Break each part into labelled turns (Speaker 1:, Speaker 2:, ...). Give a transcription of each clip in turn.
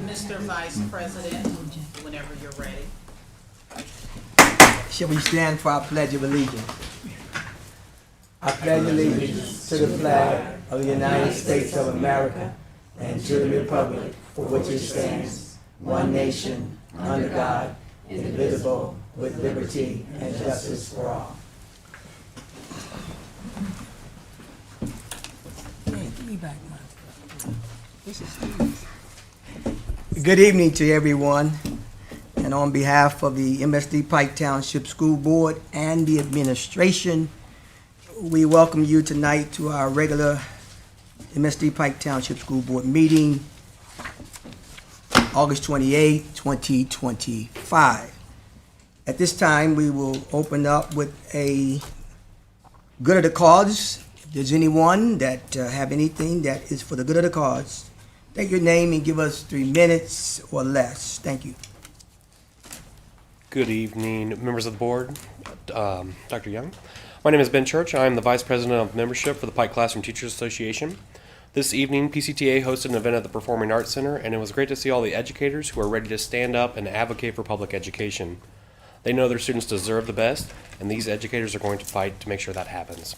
Speaker 1: Mr. Vice President, whenever you're ready.
Speaker 2: Shall we stand for our Pledge of Allegiance? I pledge allegiance to the flag of the United States of America and to the republic for which it stands, one nation, under God, indivisible, with liberty and justice for all. Good evening to everyone, and on behalf of the MSD Pike Township School Board and the administration, we welcome you tonight to our regular MSD Pike Township School Board meeting, August 28, 2025. At this time, we will open up with a good of the cause. If there's anyone that have anything that is for the good of the cause, state your name and give us 3 minutes or less. Thank you.
Speaker 3: Good evening, members of the board, Dr. Young. My name is Ben Church. I'm the Vice President of Membership for the Pike Classroom Teachers Association. This evening, PCTA hosted an event at the Performing Arts Center, and it was great to see all the educators who are ready to stand up and advocate for public education. They know their students deserve the best, and these educators are going to fight to make sure that happens.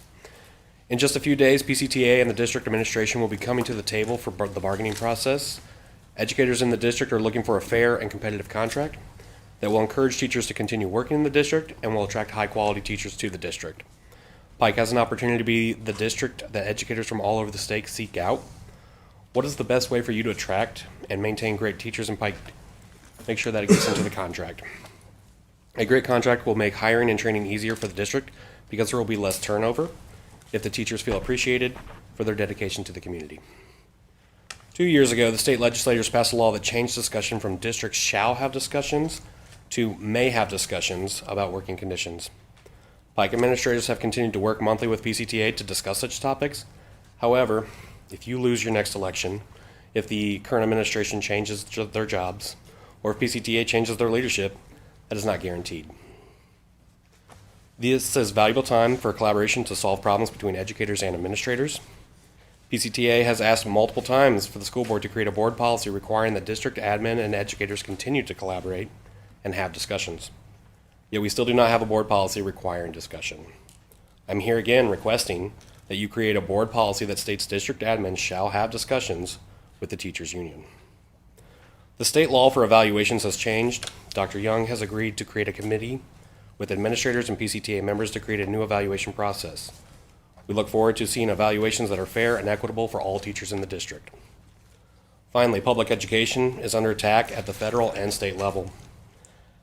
Speaker 3: In just a few days, PCTA and the district administration will be coming to the table for the bargaining process. Educators in the district are looking for a fair and competitive contract that will encourage teachers to continue working in the district and will attract high-quality teachers to the district. Pike has an opportunity to be the district that educators from all over the state seek out. What is the best way for you to attract and maintain great teachers in Pike? Make sure that it gets into the contract. A great contract will make hiring and training easier for the district because there will be less turnover if the teachers feel appreciated for their dedication to the community. 2 years ago, the state legislators passed a law that changed discussion from districts shall have discussions to may have discussions about working conditions. Pike administrators have continued to work monthly with PCTA to discuss such topics. However, if you lose your next election, if the current administration changes their jobs, or if PCTA changes their leadership, that is not guaranteed. This is valuable time for collaboration to solve problems between educators and administrators. PCTA has asked multiple times for the school board to create a board policy requiring that district admin and educators continue to collaborate and have discussions. Yet we still do not have a board policy requiring discussion. I'm here again requesting that you create a board policy that states district admin shall have discussions with the teachers union. The state law for evaluations has changed. Dr. Young has agreed to create a committee with administrators and PCTA members to create a new evaluation process. We look forward to seeing evaluations that are fair and equitable for all teachers in the district. Finally, public education is under attack at the federal and state level.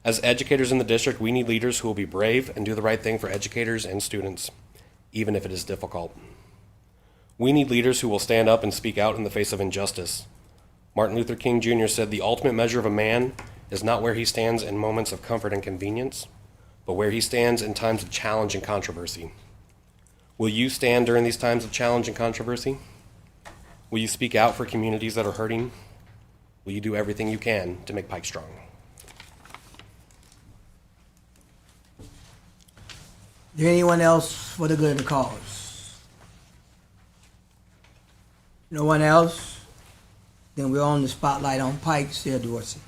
Speaker 3: As educators in the district, we need leaders who will be brave and do the right thing for educators and students, even if it is difficult. We need leaders who will stand up and speak out in the face of injustice. Martin Luther King Jr. said, "The ultimate measure of a man is not where he stands in moments of comfort and convenience, but where he stands in times of challenge and controversy." Will you stand during these times of challenge and controversy? Will you speak out for communities that are hurting? Will you do everything you can to make Pike strong?
Speaker 2: Is there anyone else for the good of the cause? No one else? Then we're on the spotlight on Pike. Sarah Dorsey.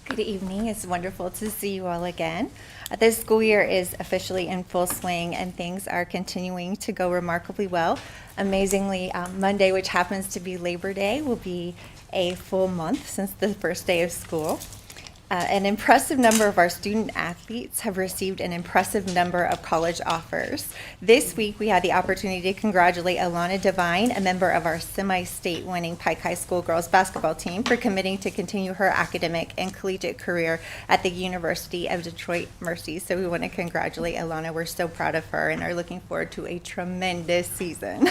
Speaker 4: Good evening. It's wonderful to see you all again. This school year is officially in full swing and things are continuing to go remarkably well. Amazingly, Monday, which happens to be Labor Day, will be a full month since the first day of school. An impressive number of our student athletes have received an impressive number of college offers. This week, we had the opportunity to congratulate Alana Devine, a member of our semi-state winning Pike High School girls basketball team, for committing to continue her academic and collegiate career at the University of Detroit Mercy. So we want to congratulate Alana. We're so proud of her and are looking forward to a tremendous season.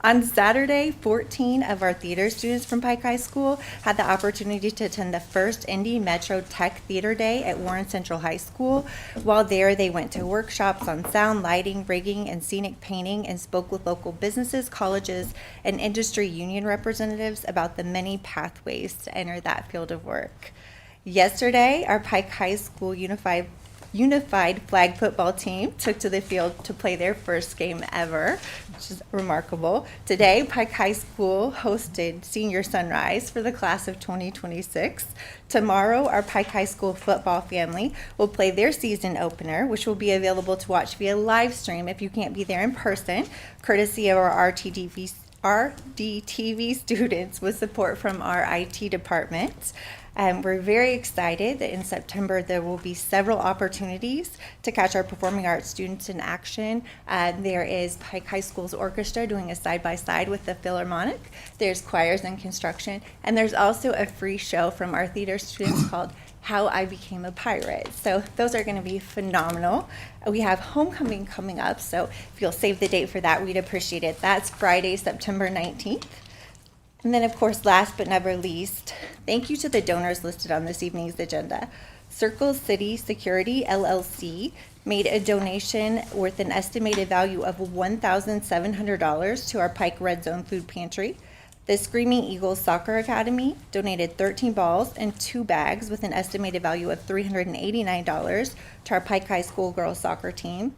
Speaker 4: On Saturday, 14 of our theater students from Pike High School had the opportunity to attend the first Indy Metro Tech Theater Day at Warren Central High School. While there, they went to workshops on sound, lighting, rigging, and scenic painting and spoke with local businesses, colleges, and industry union representatives about the many pathways to enter that field of work. Yesterday, our Pike High School Unified unified flag football team took to the field to play their first game ever, which is remarkable. Today, Pike High School hosted Senior Sunrise for the class of 2026. Tomorrow, our Pike High School football family will play their season opener, which will be available to watch via live stream if you can't be there in person, courtesy of our RDTV students with support from our IT department. We're very excited that in September there will be several opportunities to catch our performing arts students in action. There is Pike High School's orchestra doing a side-by-side with the Philharmonic. There's choirs and construction. And there's also a free show from our theater students called How I Became a Pirate. So those are going to be phenomenal. We have homecoming coming up, so if you'll save the date for that, we'd appreciate it. That's Friday, September 19th. And then, of course, last but never least, thank you to the donors listed on this evening's agenda. Circle City Security, LLC, made a donation worth an estimated value of $1,700 to our Pike Red Zone Food Pantry. The Screaming Eagles Soccer Academy donated 13 balls and 2 bags with an estimated value of $389 to our Pike High School girls soccer team.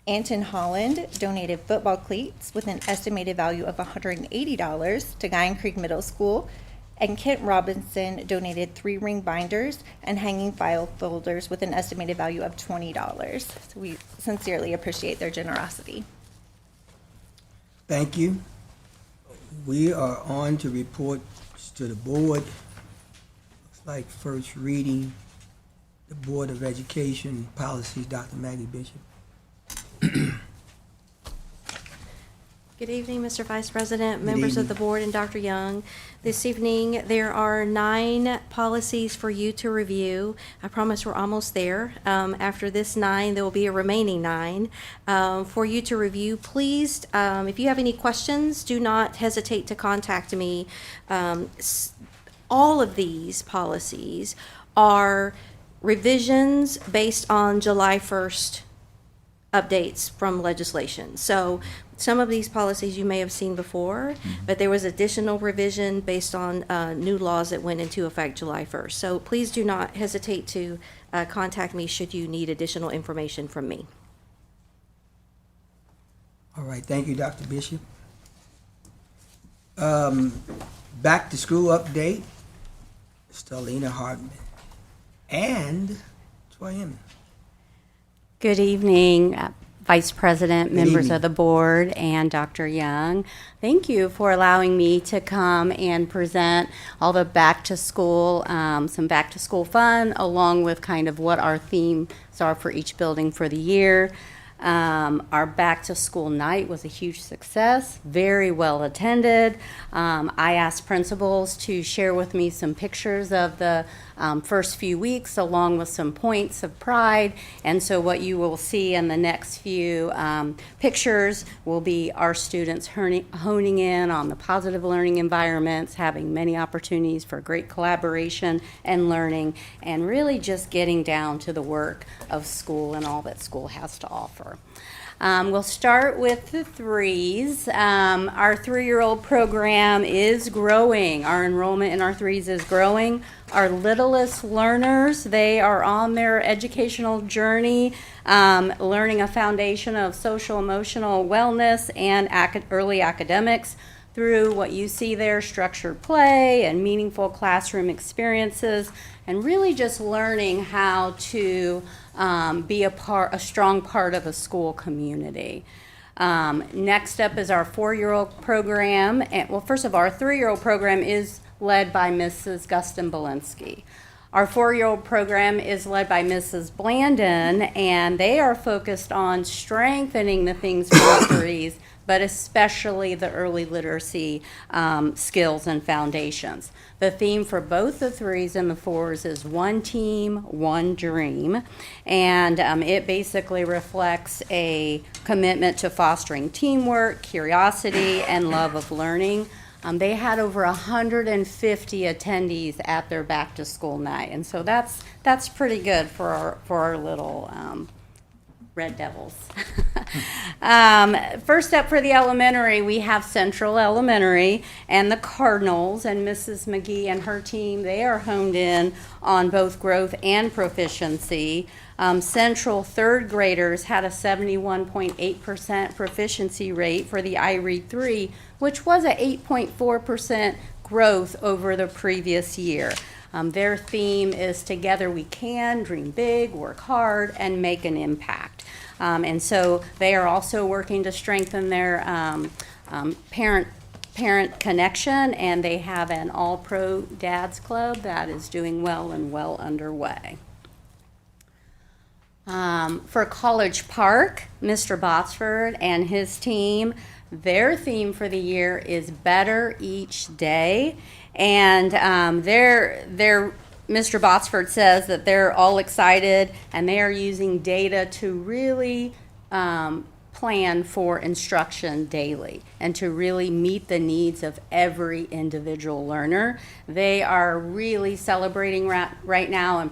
Speaker 4: Anton Holland donated football cleats with an estimated value of $180 to Guyan Creek Middle School, and Kent Robinson donated 3 ring binders and hanging file folders with an estimated value of $20. So we sincerely appreciate their generosity.
Speaker 2: Thank you. We are on to reports to the board. Looks like first reading, the Board of Education Policies, Dr. Maggie Bishop.
Speaker 5: Good evening, Mr. Vice President,
Speaker 2: Good
Speaker 5: members of
Speaker 2: evening.
Speaker 5: the board, and Dr. Young. This evening, there are 9 policies for you to review. I promise we're almost there. After this 9, there will be a remaining 9 for you to review. Please, if you have any questions, do not hesitate to contact me. All of these policies are revisions based on July 1st updates from legislation. So some of these policies you may have seen before, but there was additional revision based on new laws that went into effect July 1st. So please do not hesitate to contact me should you need additional information from me.
Speaker 2: All right, thank you, Dr. Bishop. Back to school update, Stelina Hartman and Troy Emmons.
Speaker 6: Good evening, Vice President,
Speaker 2: Good
Speaker 6: members
Speaker 2: evening.
Speaker 6: of the board, and Dr. Young. Thank you for allowing me to come and present all the back to school, some back to school fun, along with kind of what our themes are for each building for the year. Our back to school night was a huge success, very well attended. I asked principals to share with me some pictures of the first few weeks along with some points of pride. And so what you will see in the next few pictures will be our students honing in on the positive learning environments, having many opportunities for great collaboration and learning, and really just getting down to the work of school and all that school has to offer. We'll start with the 3s. Our 3-year-old program is growing. Our enrollment in our 3s is growing. Our littlest learners, they are on their educational journey, learning a foundation of social emotional wellness and early academics through what you see there, structured play and meaningful classroom experiences, and really just learning how to be a strong part of a school community. Next up is our 4-year-old program. Well, first of all, our 3-year-old program is led by Mrs. Gustin Belinsky. Our 4-year-old program is led by Mrs. Blandon, and they are focused on strengthening the things for the 3s, but especially the early literacy skills and foundations. The theme for both the 3s and the 4s is one team, one dream, and it basically reflects a commitment to fostering teamwork, curiosity, and love of learning. They had over 150 attendees at their back to school night, and so that's pretty good for our little Red Devils. First up for the elementary, we have Central Elementary and the Cardinals, and Mrs. McGee and her team, they are honed in on both growth and proficiency. Central third graders had a 71.8% proficiency rate for the iRead 3, which was a 8.4% growth over the previous year. Their theme is Together We Can, Dream Big, Work Hard, and Make an Impact. And so they are also working to strengthen their parent connection, and they have an all-pro dads club that is doing well and well underway. For College Park, Mr. Botsford and his team, their theme for the year is Better Each Day. And Mr. Botsford says that they're all excited and they are using data to really plan for instruction daily and to really meet the needs of every individual learner. They are really celebrating right now and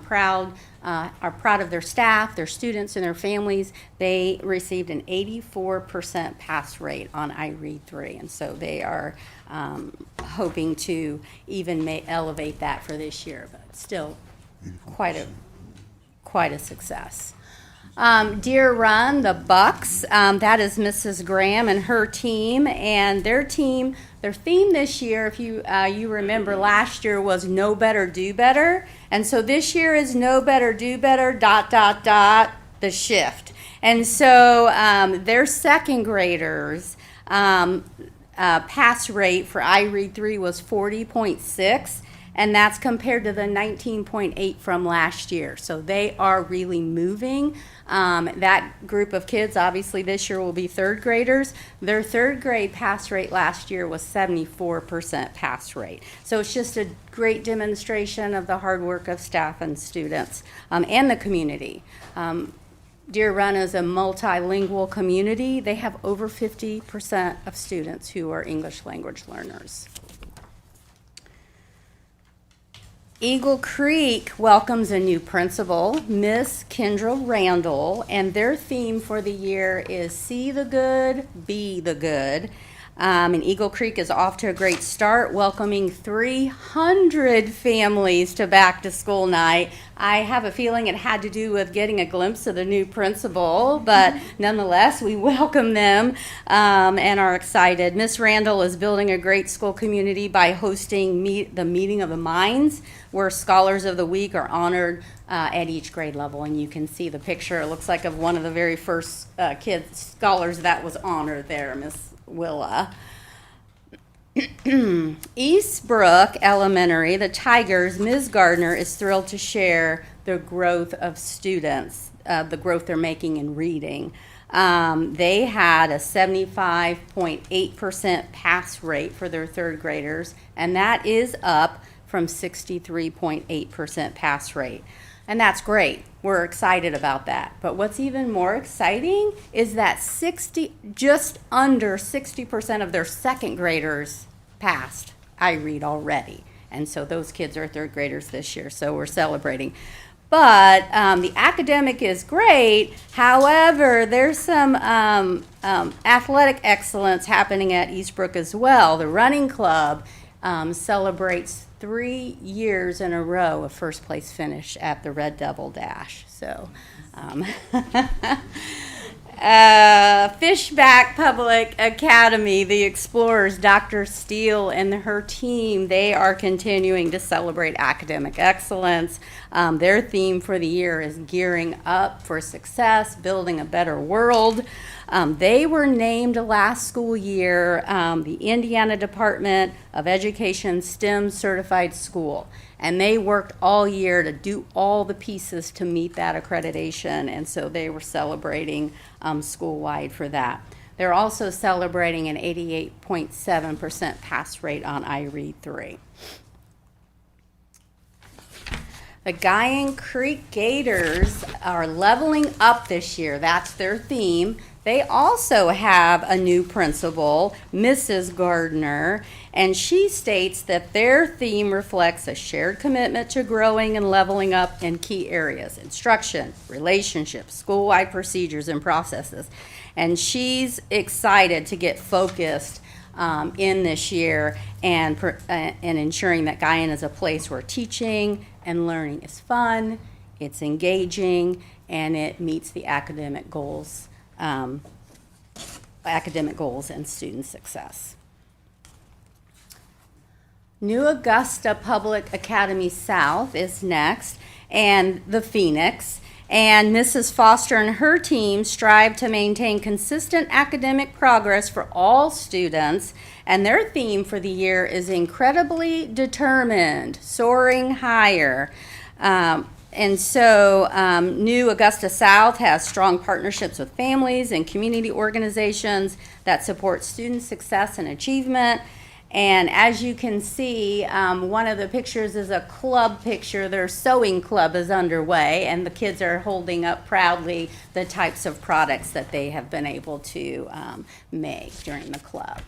Speaker 6: are proud of their staff, their students, and their families. They received an 84% pass rate on iRead 3, and so they are hoping to even elevate that for this year, but still quite a success. Deer Run, the Bucks, that is Mrs. Graham and her team, and their theme this year, if you remember last year, was Know Better, Do Better, and so this year is Know Better, Do Better, ... the shift. And so their second graders pass rate for iRead 3 was 40.6, and that's compared to the 19.8 from last year. So they are really moving. That group of kids, obviously this year will be third graders. Their third grade pass rate last year was 74% pass rate. So it's just a great demonstration of the hard work of staff and students and the community. Deer Run is a multilingual community. They have over 50% of students who are English language learners. Eagle Creek welcomes a new principal, Miss Kendra Randall, and their theme for the year is See the Good, Be the Good. And Eagle Creek is off to a great start, welcoming 300 families to back to school night. I have a feeling it had to do with getting a glimpse of the new principal, but nonetheless, we welcome them and are excited. Miss Randall is building a great school community by hosting the Meeting of the Minds, where Scholars of the Week are honored at each grade level, and you can see the picture. It looks like of one of the very first scholars that was honored there, Miss Willa. Eastbrook Elementary, the Tigers, Ms. Gardner is thrilled to share the growth of students, the growth they're making in reading. They had a 75.8% pass rate for their third graders, and that is up from 63.8% pass rate. And that's great. We're excited about that. But what's even more exciting is that just under 60% of their second graders passed iRead already. And so those kids are third graders this year, so we're celebrating. But the academic is great. However, there's some athletic excellence happening at Eastbrook as well. The running club celebrates 3 years in a row of first place finish at the Red Devil Dash. So, Fishback Public Academy, the Explorers, Dr. Steele and her team, they are continuing to celebrate academic excellence. Their theme for the year is Gearing Up for Success, Building a Better World. They were named last school year the Indiana Department of Education STEM Certified School, and they worked all year to do all the pieces to meet that accreditation, and so they were celebrating school-wide for that. They're also celebrating an 88.7% pass rate on iRead 3. The Guyan Creek Gators are leveling up this year. That's their theme. They also have a new principal, Mrs. Gardner, and she states that their theme reflects a shared commitment to growing and leveling up in key areas: instruction, relationships, school-wide procedures, and processes. And she's excited to get focused in this year and ensuring that Guyan is a place where teaching and learning is fun, it's engaging, and it meets the academic goals and student success. New Augusta Public Academy South is next, and the Phoenix. And Mrs. Foster and her team strive to maintain consistent academic progress for all students, and their theme for the year is incredibly determined, soaring higher. New Augusta South has strong partnerships with families and community organizations that support student success and achievement. And as you can see, one of the pictures is a club picture. Their sewing club is underway, and the kids are holding up proudly the types of products that they have been able to make during the club.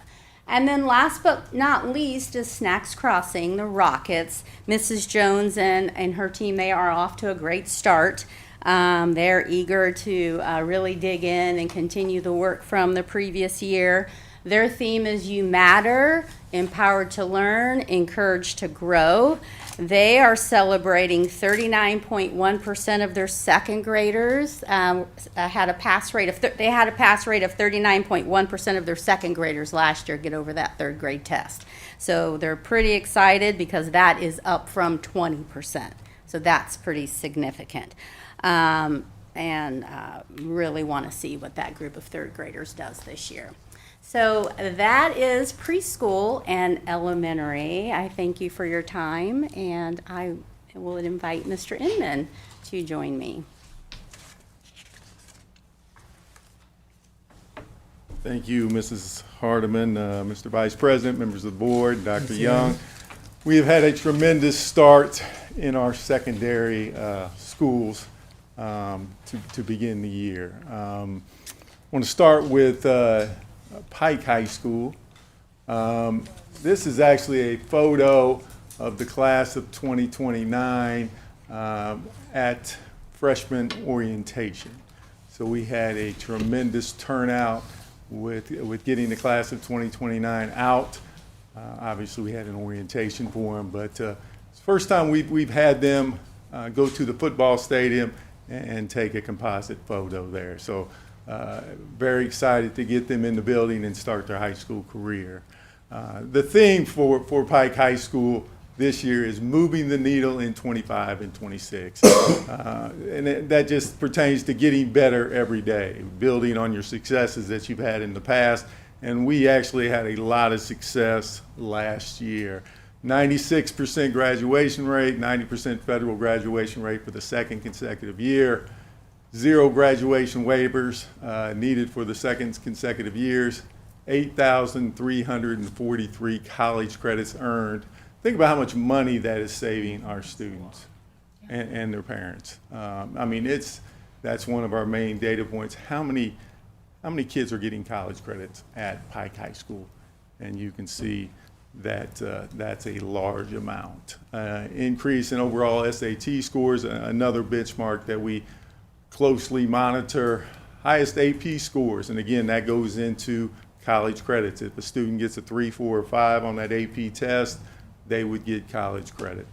Speaker 6: And then last but not least is Snacks Crossing, the Rockets. Mrs. Jones and her team, they are off to a great start. They're eager to really dig in and continue the work from the previous year. Their theme is You Matter, Empowered to Learn, Encouraged to Grow. They are celebrating 39.1% of their second graders had a pass rate of 39.1% of their second graders last year get over that third grade test. So they're pretty excited because that is up from 20%. So that's pretty significant. Really want to see what that group of third graders does this year. So that is preschool and elementary. I thank you for your time, and I will invite Mr. Inman to join me.
Speaker 7: Thank you, Mrs. Hardiman, Mr. Vice President, members of the board, Dr. Young. We have had a tremendous start in our secondary schools to begin the year. I want to start with Pike High School. This is actually a photo of the class of 2029 at freshman orientation. So we had a tremendous turnout with getting the class of 2029 out. Obviously we had an orientation for them, but it's the first time we've had them go to the football stadium and take a composite photo there. So very excited to get them in the building and start their high school career. The theme for Pike High School this year is moving the needle in 25 and 26. And that just pertains to getting better every day, building on your successes that you've had in the past. And we actually had a lot of success last year. 96% graduation rate, 90% federal graduation rate for the second consecutive year. 0 graduation waivers needed for the second consecutive years. 8,343 college credits earned. Think about how much money that is saving our students and their parents. That's one of our main data points. How many kids are getting college credits at Pike High School? And you can see that that's a large amount. Increase in overall SAT scores, another benchmark that we closely monitor. Highest AP scores, and again, that goes into college credits. If a student gets a 3, 4, or 5 on that AP test, they would get college credit.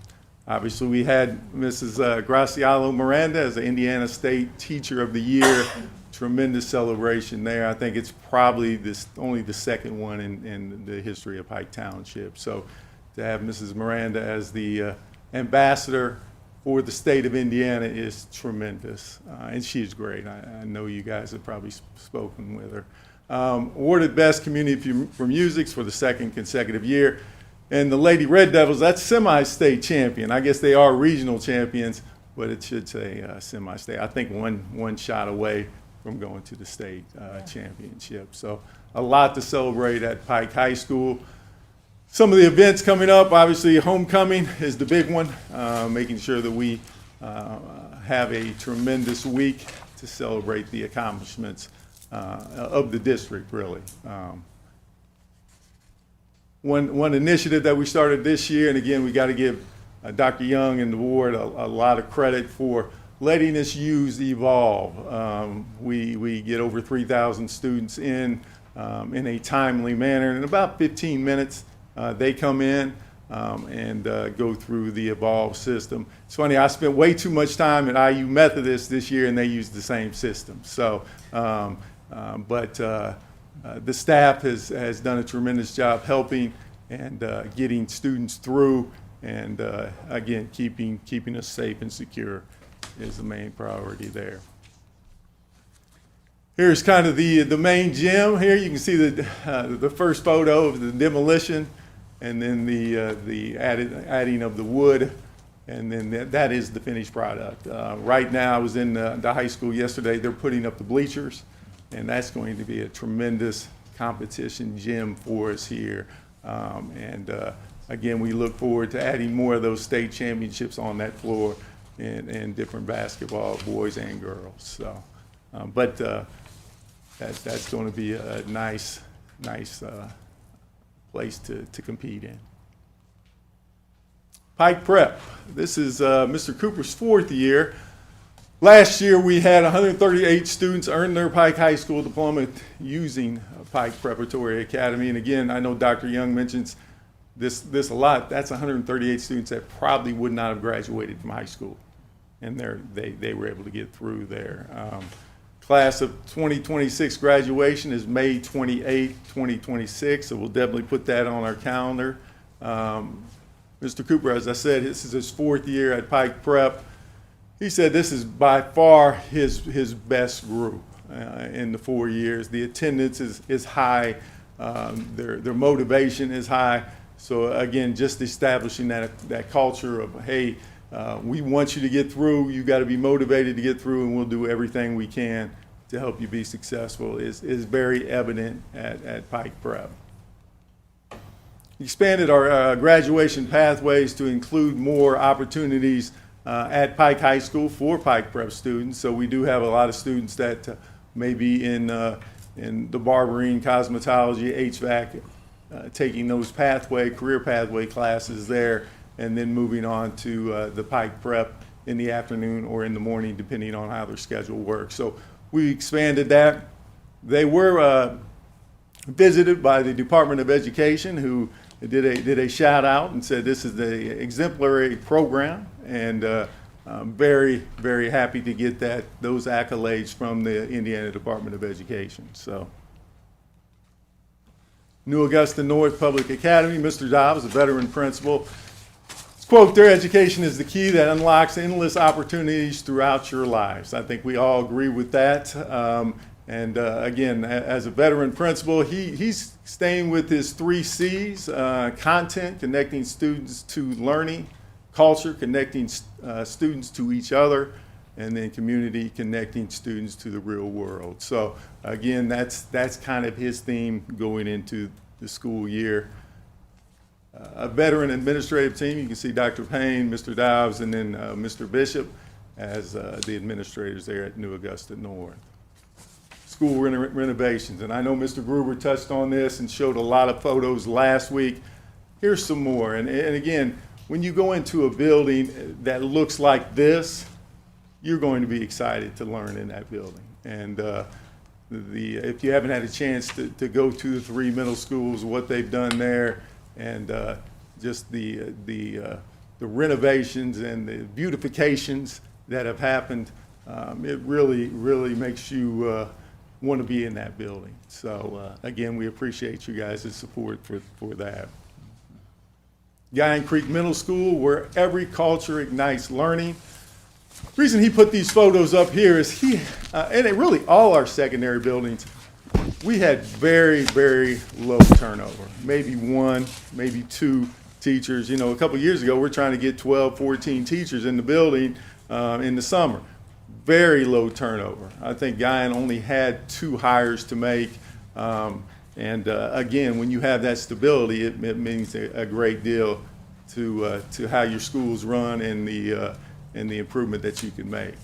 Speaker 7: Obviously, we had Mrs. Gracialo Miranda as the Indiana State Teacher of the Year. Tremendous celebration there. I think it's probably only the second one in the history of Pike Township. So to have Mrs. Miranda as the ambassador for the state of Indiana is tremendous, and she's great. I know you guys have probably spoken with her. Awarded Best Community for Music for the second consecutive year. And the Lady Red Devils, that's semi-state champion. I guess they are regional champions, but it should say semi-state. I think one shot away from going to the state championship. So a lot to celebrate at Pike High School. Some of the events coming up, obviously homecoming is the big one, making sure that we have a tremendous week to celebrate the accomplishments of the district, really. One initiative that we started this year, and again, we got to give Dr. Young and the board a lot of credit for letting us use Evolve. We get over 3,000 students in a timely manner. In about 15 minutes, they come in and go through the Evolve system. It's funny, I spent way too much time at IU Methodist this year, and they used the same system. So, but the staff has done a tremendous job helping and getting students through, and again, keeping us safe and secure is the main priority there. Here's kind of the main gym. Here you can see the first photo of the demolition, and then the adding of the wood, and then that is the finished product. Right now, I was in the high school yesterday. They're putting up the bleachers, and that's going to be a tremendous competition gym for us here. Again, we look forward to adding more of those state championships on that floor in different basketball, boys and girls. So, but that's going to be a nice place to compete in. Pike Prep. This is Mr. Cooper's 4th year. Last year we had 138 students earn their Pike High School diploma using Pike Preparatory Academy. And again, I know Dr. Young mentions this a lot. That's 138 students that probably would not have graduated from high school, and they were able to get through there. Class of 2026 graduation is May 28, 2026, so we'll definitely put that on our calendar. Mr. Cooper, as I said, this is his 4th year at Pike Prep. He said this is by far his best group in the 4 years. The attendance is high, their motivation is high. So again, just establishing that culture of, hey, we want you to get through, you got to be motivated to get through, and we'll do everything we can to help you be successful is very evident at Pike Prep. Expanded our graduation pathways to include more opportunities at Pike High School for Pike Prep students. So we do have a lot of students that may be in the barbering, cosmetology, HVAC, taking those career pathway classes there, and then moving on to the Pike Prep in the afternoon or in the morning, depending on how their schedule works. So we expanded that. They were visited by the Department of Education, who did a shout out and said this is the exemplary program, and I'm very, very happy to get those accolades from the Indiana Department of Education. So, New Augusta North Public Academy, Mr. Dobbs, a veteran principal, quote, "Their education is the key that unlocks endless opportunities throughout your lives." I think we all agree with that. Again, as a veteran principal, he's staying with his 3 C's, content, connecting students to learning, culture, connecting students to each other, and then community, connecting students to the real world. So again, that's kind of his theme going into the school year. A veteran administrative team, you can see Dr. Payne, Mr. Dobbs, and then Mr. Bishop as the administrators there at New Augusta North. School renovations, and I know Mr. Gruber touched on this and showed a lot of photos last week. Here's some more, and again, when you go into a building that looks like this, you're going to be excited to learn in that building. And if you haven't had a chance to go to the 3 middle schools, what they've done there, and just the renovations and the beautifications that have happened, it really makes you want to be in that building. So again, we appreciate you guys' support for that. Guyan Creek Middle School, where every culture ignites learning. The reason he put these photos up here is and really all our secondary buildings, we had very, very low turnover. Maybe 1, maybe 2 teachers. You know, a couple years ago, we're trying to get 12, 14 teachers in the building in the summer. Very low turnover. I think Guyan only had 2 hires to make. Again, when you have that stability, it means a great deal to how your schools run and the improvement that you can make.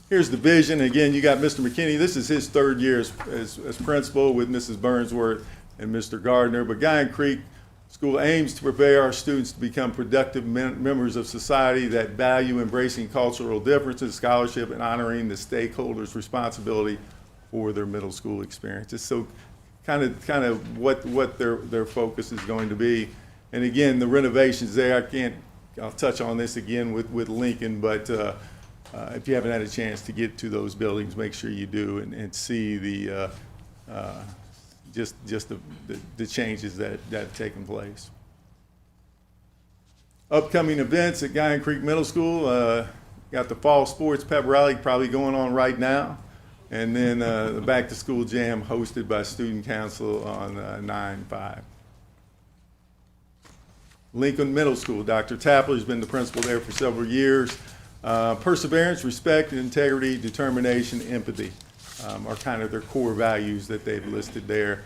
Speaker 7: Here's the vision. Again, you got Mr. McKinney. This is his third year as principal with Mrs. Burnsworth and Mr. Gardner. But Guyan Creek School aims to prepare our students to become productive members of society that value embracing cultural differences, scholarship, and honoring the stakeholders' responsibility for their middle school experiences. So kind of what their focus is going to be. And again, the renovations there, I'll touch on this again with Lincoln, but if you haven't had a chance to get to those buildings, make sure you do and see the just the changes that have taken place. Upcoming events at Guyan Creek Middle School, got the fall sports pep rally probably going on right now, and then the back to school jam hosted by Student Council on 9/5. Lincoln Middle School, Dr. Tapler's been the principal there for several years. Perseverance, respect, integrity, determination, empathy are kind of their core values that they've listed there.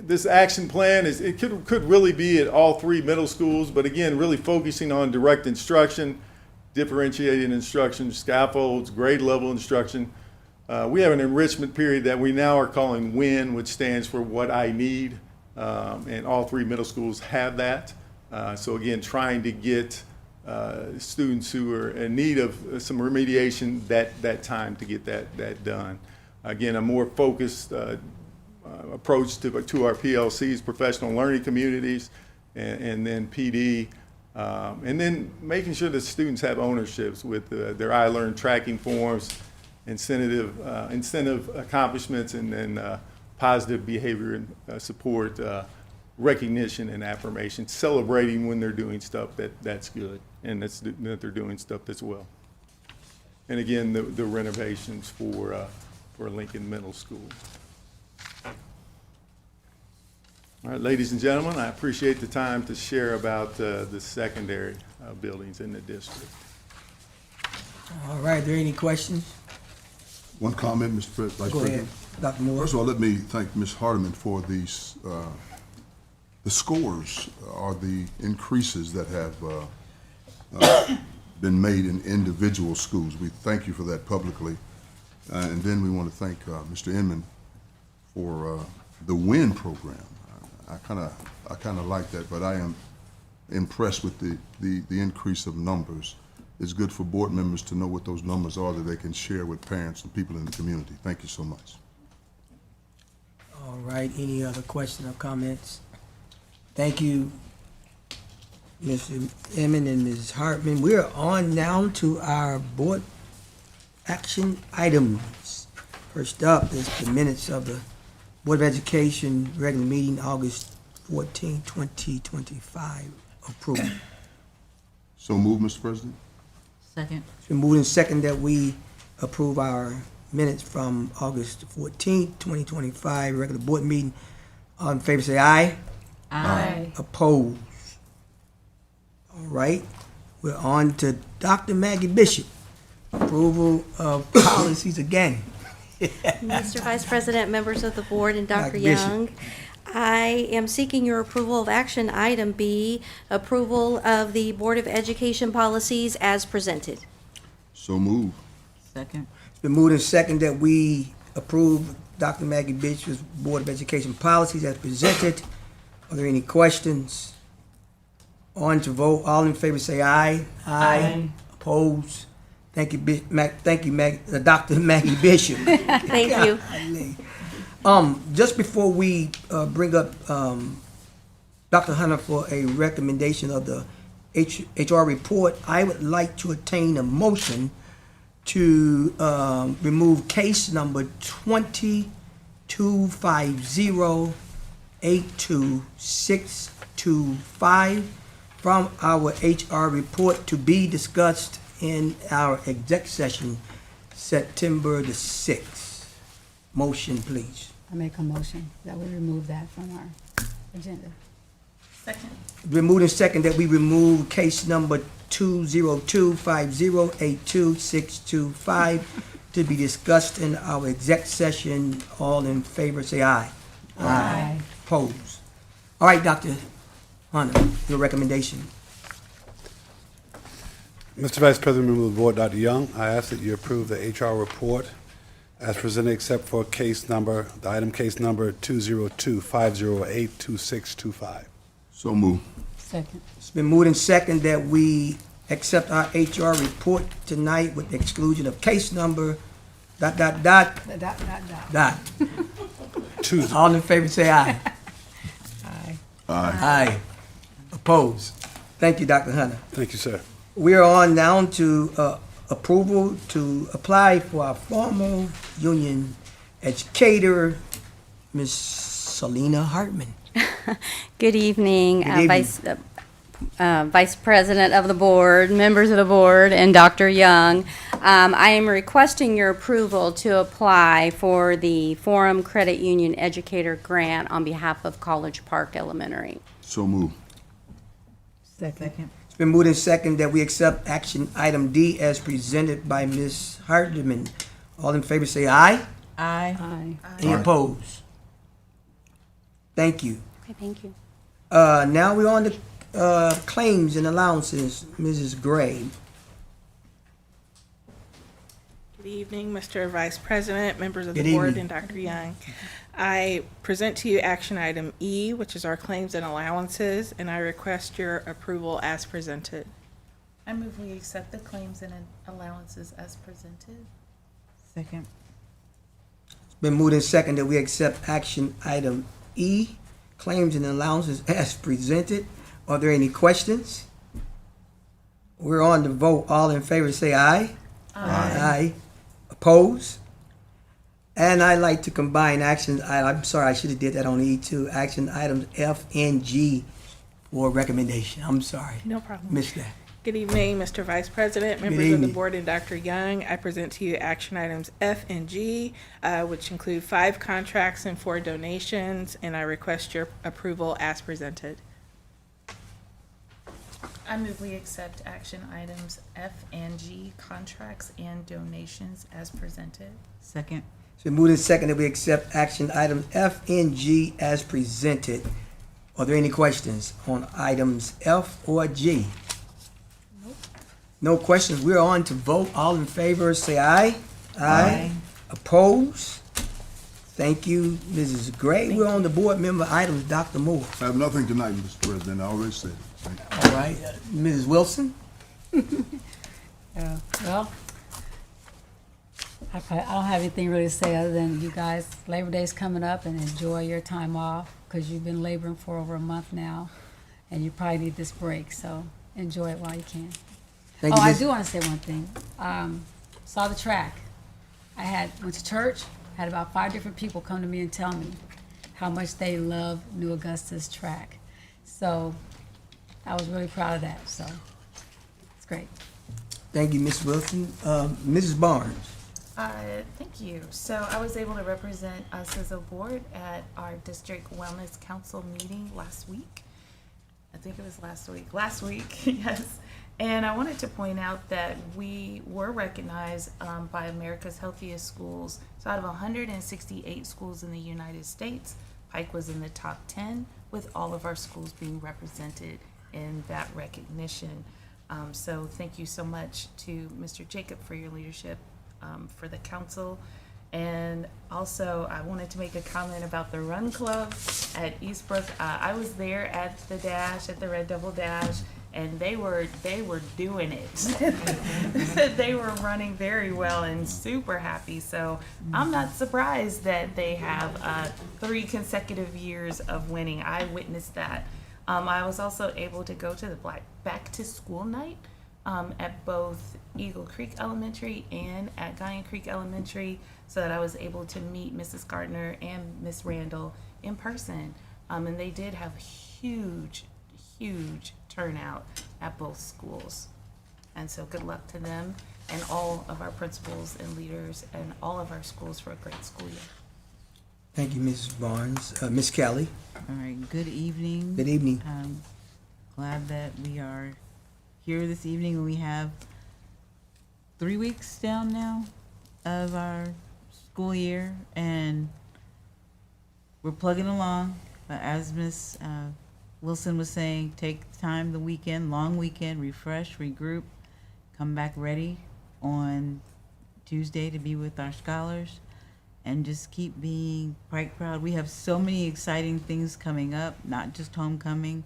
Speaker 7: This action plan could really be at all three middle schools, but again, really focusing on direct instruction, differentiated instruction, scaffolds, grade level instruction. We have an enrichment period that we now are calling WIN, which stands for What I Need, and all three middle schools have that. So again, trying to get students who are in need of some remediation that time to get that done. Again, a more focused approach to our PLCs, professional learning communities, and then PD, and then making sure that students have ownerships with their iLearn tracking forms, incentive accomplishments, and then positive behavior and support, recognition and affirmation, celebrating when they're doing stuff that's good and that they're doing stuff that's well. And again, the renovations for Lincoln Middle School. All right, ladies and gentlemen, I appreciate the time to share about the secondary buildings in the district.
Speaker 2: All right, are there any questions?
Speaker 8: One comment, Mr. Vice
Speaker 2: Go
Speaker 8: President.
Speaker 2: ahead, Dr. Moore.
Speaker 8: First of all, let me thank Ms. Hardeman for these, the scores or the increases that have been made in individual schools. We thank you for that publicly. And then we want to thank Mr. Inman for the WIN program. I kind of like that, but I am impressed with the increase of numbers. It's good for board members to know what those numbers are that they can share with parents and people in the community. Thank you so much.
Speaker 2: All right, any other questions or comments? Thank you, Mr. Emmett and Ms. Hartman. We're on now to our board action items. First up is the minutes of the Board of Education regular meeting, August 14, 2025, approved.
Speaker 8: So move, Mr. President.
Speaker 1: Second.
Speaker 2: It's been moved and second that we approve our minutes from August 14, 2025, regular board meeting. All in favor say aye.
Speaker 1: Aye.
Speaker 2: Opposed? All right, we're on to Dr. Maggie Bishop. Approval of policies again.
Speaker 5: Mr. Vice President, members of the board, and Dr.
Speaker 2: Dr. Bishop.
Speaker 5: Young, I am seeking your approval of action item B, approval of the Board of Education policies as presented.
Speaker 8: So move.
Speaker 1: Second.
Speaker 2: It's been moved and second that we approve Dr. Maggie Bishop's Board of Education policies as presented. Are there any questions? On to vote. All in favor say aye.
Speaker 1: Aye.
Speaker 2: Opposed? Thank you, Dr. Maggie Bishop.
Speaker 5: Thank you.
Speaker 2: Just before we bring up Dr. Hunter for a recommendation of the HR report, I would like to obtain a motion to remove case number 2250-82625 from our HR report to be discussed in our exec session September the 6th. Motion, please.
Speaker 9: I make a motion that we remove that from our agenda.
Speaker 1: Second.
Speaker 2: Remove and second that we remove case number 20250822625 to be discussed in our exec session. All in favor, say aye.
Speaker 9: Aye.
Speaker 2: Opposed? All right, Dr. Hunter, your recommendation.
Speaker 10: Mr. Vice President, member of the board, Dr. Young, I ask that you approve the HR report as presented except for the item case number 202-508-2625.
Speaker 8: So move.
Speaker 9: Second.
Speaker 2: It's been moved and second that we accept our HR report tonight with the exclusion of case number ... All in favor say aye.
Speaker 9: Aye.
Speaker 2: Aye. Opposed? Thank you, Dr. Hunter.
Speaker 10: Thank you, sir.
Speaker 2: We are on now to approval to apply for our formal union educator, Ms. Selena Hartman.
Speaker 6: Good evening,
Speaker 2: Good evening.
Speaker 6: Vice President of the board, members of the board, and Dr. Young. I am requesting your approval to apply for the Forum Credit Union Educator Grant on behalf of College Park Elementary.
Speaker 8: So move.
Speaker 1: Second.
Speaker 2: It's been moved and second that we accept action item D as presented by Ms. Hartman. All in favor say aye.
Speaker 1: Aye.
Speaker 9: Aye.
Speaker 2: Any opposed? Thank you.
Speaker 6: Okay, thank you.
Speaker 2: Now we're on to claims and allowances, Mrs. Gray.
Speaker 11: Good evening, Mr. Vice President, members of the
Speaker 2: Good
Speaker 11: board,
Speaker 2: evening.
Speaker 11: and Dr. Young. I present to you action item E, which is our claims and allowances, and I request your approval as presented.
Speaker 1: I move we accept the claims and allowances as presented. Second.
Speaker 2: It's been moved and second that we accept action item E, claims and allowances as presented. Are there any questions? We're on to vote. All in favor say aye. Aye. Oppose? And I like to combine actions, I'm sorry, I should have did that on E too. Action items F and G for recommendation. I'm sorry.
Speaker 11: No problem.
Speaker 2: Missed that.
Speaker 11: Good evening, Mr. Vice President, members of the
Speaker 2: evening.
Speaker 11: board, and Dr. Young. I present to you action items F and G, which include 5 contracts and 4 donations, and I request your approval as presented.
Speaker 1: I move we accept action items F and G, contracts and donations as presented. Second.
Speaker 2: It's been moved and second that we accept action items F and G as presented. Are there any questions on items F or G? No questions. We're on to vote. All in favor, say aye. Aye. Oppose? Thank you, Mrs. Gray. We're on the board member items, Dr. Moore.
Speaker 8: I have nothing tonight, Mr. President. I already said it. Thank you.
Speaker 2: All right, Mrs. Wilson?
Speaker 9: Well, I don't have anything really to say other than you guys, Labor Day's coming up and enjoy your time off because you've been laboring for over a month now and you probably need this break, so enjoy it while you can.
Speaker 2: Thank
Speaker 9: Oh,
Speaker 2: you,
Speaker 9: I
Speaker 2: Ms.
Speaker 9: do want to say one thing. Saw the track. Went to church, had about 5 different people come to me and tell me how much they love New Augusta's track. So I was really proud of that, so it's great.
Speaker 2: Thank you, Ms. Wilson. Mrs. Barnes?
Speaker 1: Thank you. So I was able to represent us as a board at our district wellness council meeting last week. I think it was last week. Last week, yes. And I wanted to point out that we were recognized by America's Healthiest Schools. So out of 168 schools in the United States, Pike was in the top 10, with all of our schools being represented in that recognition. So thank you so much to Mr. Jacob for your leadership for the council. And also, I wanted to make a comment about the Run Club at Eastbrook. I was there at the Dash, at the Red Devil Dash, and they were doing it. They were running very well and super happy. So I'm not surprised that they have 3 consecutive years of winning. I witnessed that. I was also able to go to the back to school night at both Eagle Creek Elementary and at Guyan Creek Elementary, so that I was able to meet Mrs. Gardner and Miss Randall in person. And they did have huge turnout at both schools. And so good luck to them and all of our principals and leaders and all of our schools for a great school year.
Speaker 2: Thank you, Mrs. Barnes. Ms. Kelly?
Speaker 12: All right, good evening.
Speaker 2: Good evening.
Speaker 12: Glad that we are here this evening, and we have 3 weeks down now of our school year, and we're plugging along. But as Ms. Wilson was saying, take time the weekend, long weekend, refresh, regroup, come back ready on Tuesday to be with our scholars and just keep being Pike proud. We have so many exciting things coming up, not just homecoming,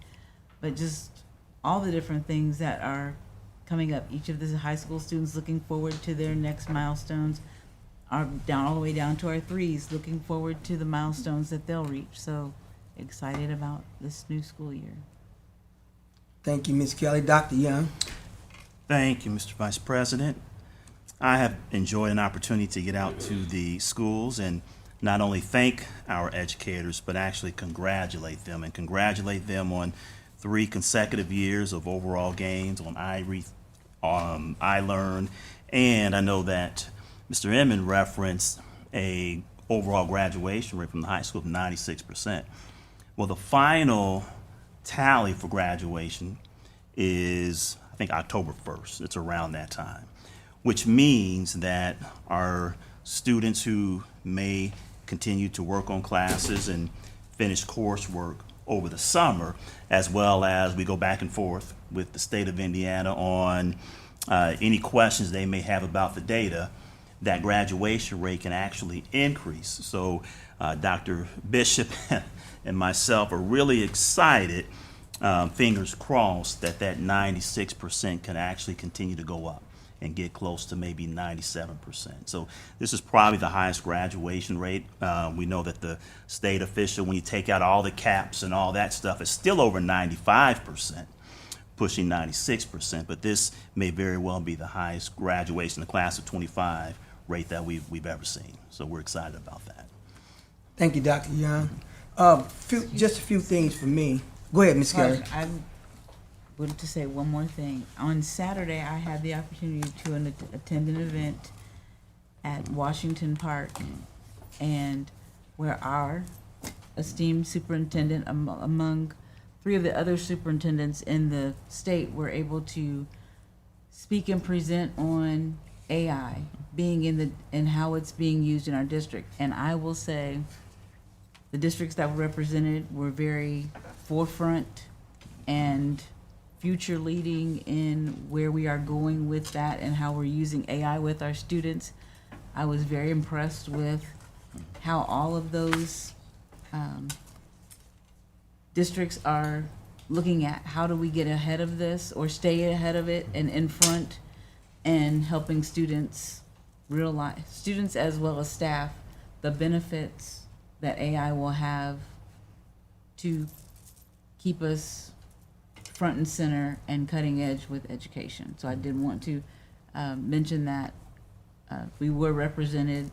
Speaker 12: but just all the different things that are coming up. Each of the high school students looking forward to their next milestones, are down all the way down to our threes, looking forward to the milestones that they'll reach. So excited about this new school year.
Speaker 2: Thank you, Ms. Kelly. Dr. Young.
Speaker 13: Thank you, Mr. Vice President. I have enjoyed an opportunity to get out to the schools and not only thank our educators, but actually congratulate them on 3 consecutive years of overall gains on iLearn. And I know that Mr. Inman referenced a overall graduation rate from the high school of 96%. Well, the final tally for graduation is, I think, October 1st. It's around that time, which means that our students who may continue to work on classes and finish coursework over the summer, as well as we go back and forth with the state of Indiana on any questions they may have about the data, that graduation rate can actually increase. So Dr. Bishop and myself are really excited, fingers crossed, that 96% can actually continue to go up and get close to maybe 97%. So this is probably the highest graduation rate. We know that the state official, when you take out all the caps and all that stuff, is still over 95%, pushing 96%. But this may very well be the highest graduation in the class of 25 rate that we've ever seen. So we're excited about that.
Speaker 2: Thank you, Dr. Young. Just a few things for me. Go ahead, Ms. Kelly.
Speaker 12: I wanted to say one more thing. On Saturday, I had the opportunity to attend an event at Washington Park, and where our esteemed superintendent, among 3 of the other superintendents in the state, were able to speak and present on AI being and how it's being used in our district. And I will say the districts that were represented were very forefront and future leading in where we are going with that and how we're using AI with our students. I was very impressed with how all of those districts are looking at how do we get ahead of this or stay ahead of it and in front, and helping students realize, students as well as staff, the benefits that AI will have to keep us front and center and cutting edge with education. So I did want to mention that we were represented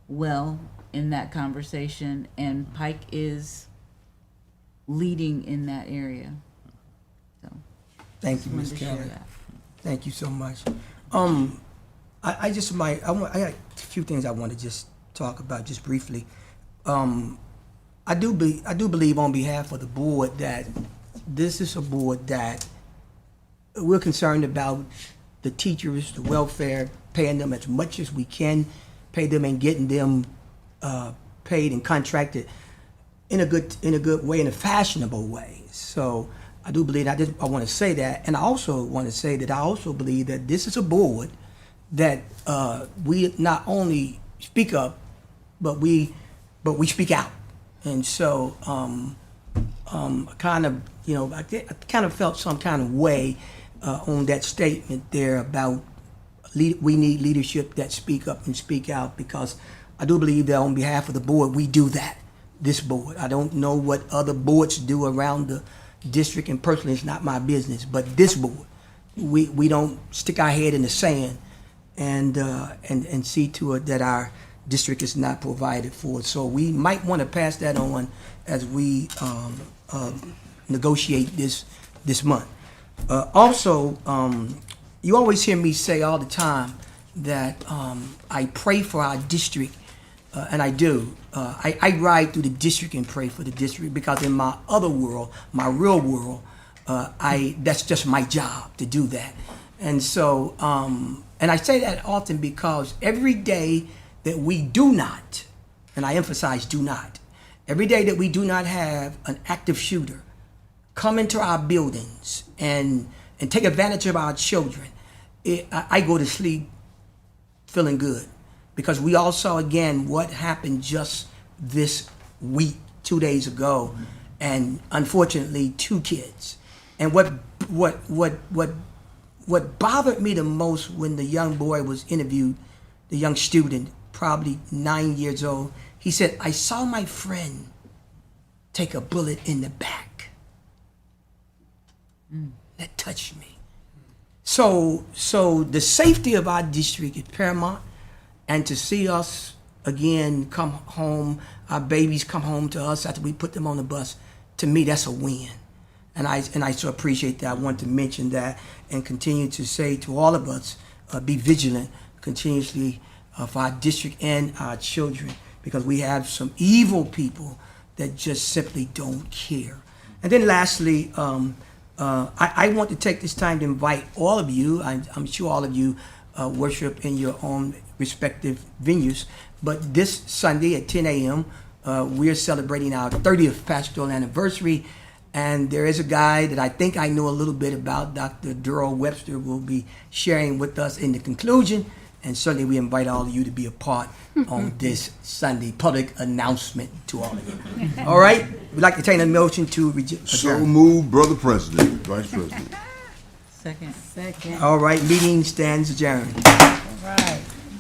Speaker 12: well in that conversation, and Pike is leading in that area. So
Speaker 2: Thank you,
Speaker 12: wanted
Speaker 2: Ms.
Speaker 12: to
Speaker 2: Kelly.
Speaker 12: share that.
Speaker 2: Thank you so much. I got a few things I want to just talk about just briefly. I do believe on behalf of the board that this is a board that we're concerned about the teachers, the welfare, paying them as much as we can, pay them and getting them paid and contracted in a good way, in a fashionable way. So I do believe I want to say that, and I also want to say that I also believe that this is a board that we not only speak up, but we speak out. And so I kind of felt some kind of way on that statement there about we need leadership that speak up and speak out, because I do believe that on behalf of the board, we do that, this board. I don't know what other boards do around the district, and personally it's not my business, but this board, we don't stick our head in the sand and see to it that our district is not provided for. So we might want to pass that on as we negotiate this month. Also, you always hear me say all the time that I pray for our district, and I do. I ride through the district and pray for the district, because in my other world, my real world, that's just my job to do that. And so, and I say that often because every day that we do not, and I emphasize do not, every day that we do not have an active shooter come into our buildings and take advantage of our children I go to sleep feeling good, because we all saw again what happened just this week, 2 days ago, and unfortunately 2 kids. And what bothered me the most when the young boy was interviewed, the young student, probably 9 years old, he said, "I saw my friend take a bullet in the back." That touched me. So the safety of our district is paramount, and to see us again come home, our babies come home to us after we put them on the bus, to me that's a win. And I so appreciate that. I want to mention that and continue to say to all of us, be vigilant continuously for our district and our children, because we have some evil people that just simply don't care. And then lastly, I want to take this time to invite all of you. I'm sure all of you worship in your own respective venues, but this Sunday at 10 a.m., we're celebrating our 30th pastoral anniversary. And there is a guy that I think I know a little bit about. Dr. Durrell Webster will be sharing with us in the conclusion. And certainly we invite all of you to be a part on this Sunday. Public announcement to all of you. All right? We'd like to take a motion to adjourn.
Speaker 8: So moved, Brother President, Vice President.
Speaker 12: Second.
Speaker 9: Second.
Speaker 2: All right, meeting stands adjourned.
Speaker 9: All right.